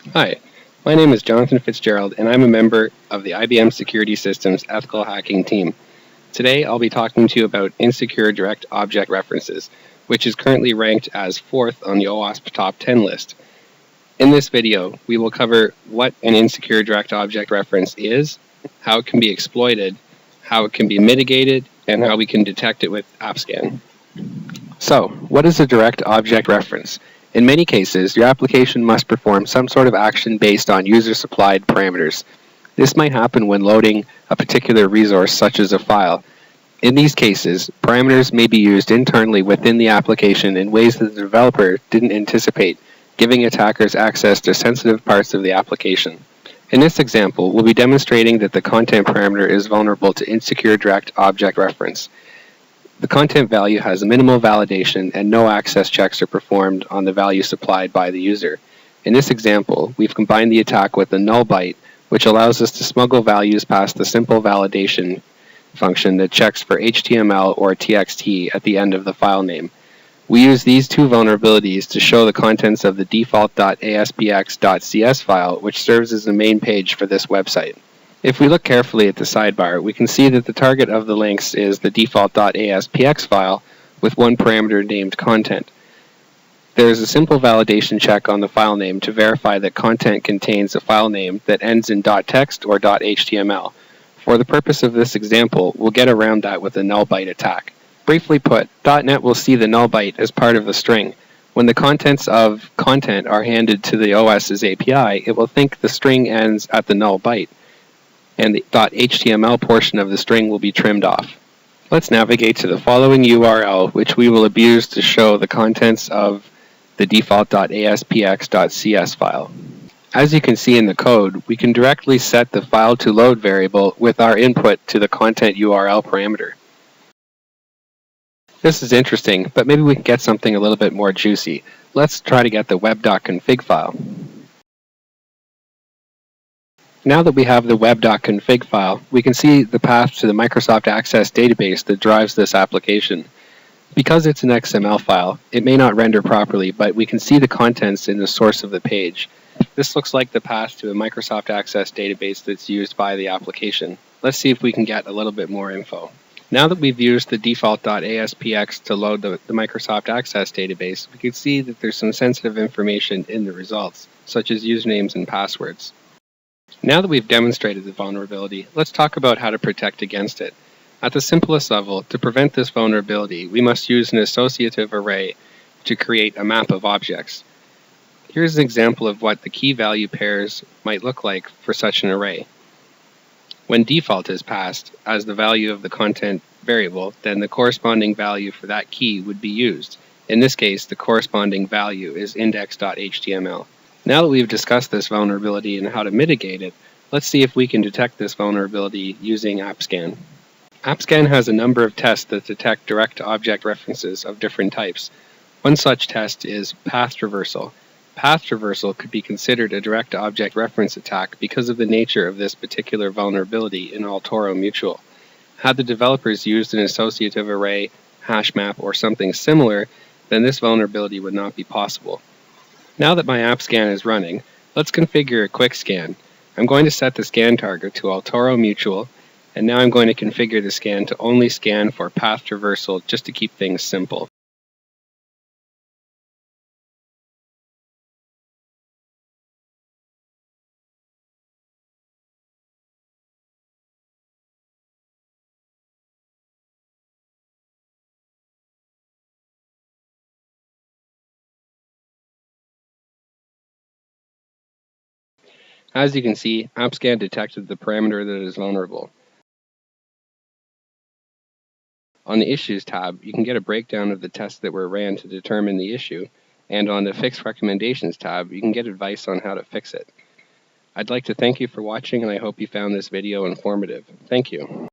Hi, my name is Jonathan Fitzgerald, and I'm a member of the IBM Security Systems Ethical Hacking team. Today, I'll be talking to you about insecure direct object references, which is currently ranked as 4th on the OWASP Top 10 list. In this video, we will cover what an insecure direct object reference is, how it can be exploited, how it can be mitigated, and how we can detect it with i-AWCS. So, what is a direct object reference? In many cases, your application must perform some sort of action based on user-supplied parameters. This might happen when loading a particular resource, such as a file. In these cases, parameters may be used internally within the application in ways that the developer didn't anticipate, giving attackers access to sensitive parts of the application. In this example, we'll be demonstrating that the content parameter is vulnerable to insecure direct object reference. The content value has minimal validation and no access checks are performed on the value supplied by the user. In this example, we've combined the attack with a null byte, which allows us to smuggle values past the simple validation function that checks for HTML or TXT at the end of the file name. We use these two vulnerabilities to show the contents of the default.aspx.cs file, which serves as the main page for this website. If we look carefully at the sidebar, we can see that the target of the links is the default.aspx file with one parameter named content. There is a simple validation check on the file name to verify that content contains a file name that ends in .text or .html. For the purpose of this example, we'll get around that with a null byte attack. Briefly put, .NET will see the null byte as part of the string. When the contents of content are handed to the OS's API, it will think the string ends at the null byte, and the .html portion of the string will be trimmed off. Let's navigate to the following URL, which we will abuse to show the contents of the default.aspx.cs file. As you can see in the code, we can directly set the file to load variable with our input to the content URL parameter. This is interesting, but maybe we can get something a little bit more juicy. Let's try to get the web.config file. Now that we have the web.config file, we can see the path to the Microsoft Access database that drives this application. Because it's an XML file, it may not render properly, but we can see the contents in the source of the page. This looks like the path to a Microsoft Access database that's used by the application. Let's see if we can get a little bit more info. Now that we've used the default.aspx to load the Microsoft Access database, we can see that there's some sensitive information in the results, such as usernames and passwords. Now that we've demonstrated the vulnerability, let's talk about how to protect against it. At the simplest level, to prevent this vulnerability, we must use an associative array to create a map of objects. Here's an example of what the key value pairs might look like for such an array. When default is passed as the value of the content variable, then the corresponding value for that key would be used. In this case, the corresponding value is index.html. Now that we've discussed this vulnerability and how to mitigate it, let's see if we can detect this vulnerability using i-AWCS. i-AWCS has a number of tests that detect direct object references of different types. One such test is path traversal. Path traversal could be considered a direct object reference attack because of the nature of this particular vulnerability in Altoro Mutual. Had the developers used an associative array, hash map, or something similar, then this vulnerability would not be possible. Now that my i-AWCS is running, let's configure a quick scan. I'm going to set the scan target to Altoro Mutual, and now I'm going to configure the scan to only scan for path traversal just to keep things simple. As you can see, i-AWCS detected the parameter that is vulnerable. On the Issues tab, you can get a breakdown of the tests that were ran to determine the issue, and on the Fix Recommendations tab, you can get advice on how to fix it. I'd like to thank you for watching, and I hope you found this video informative. Thank you.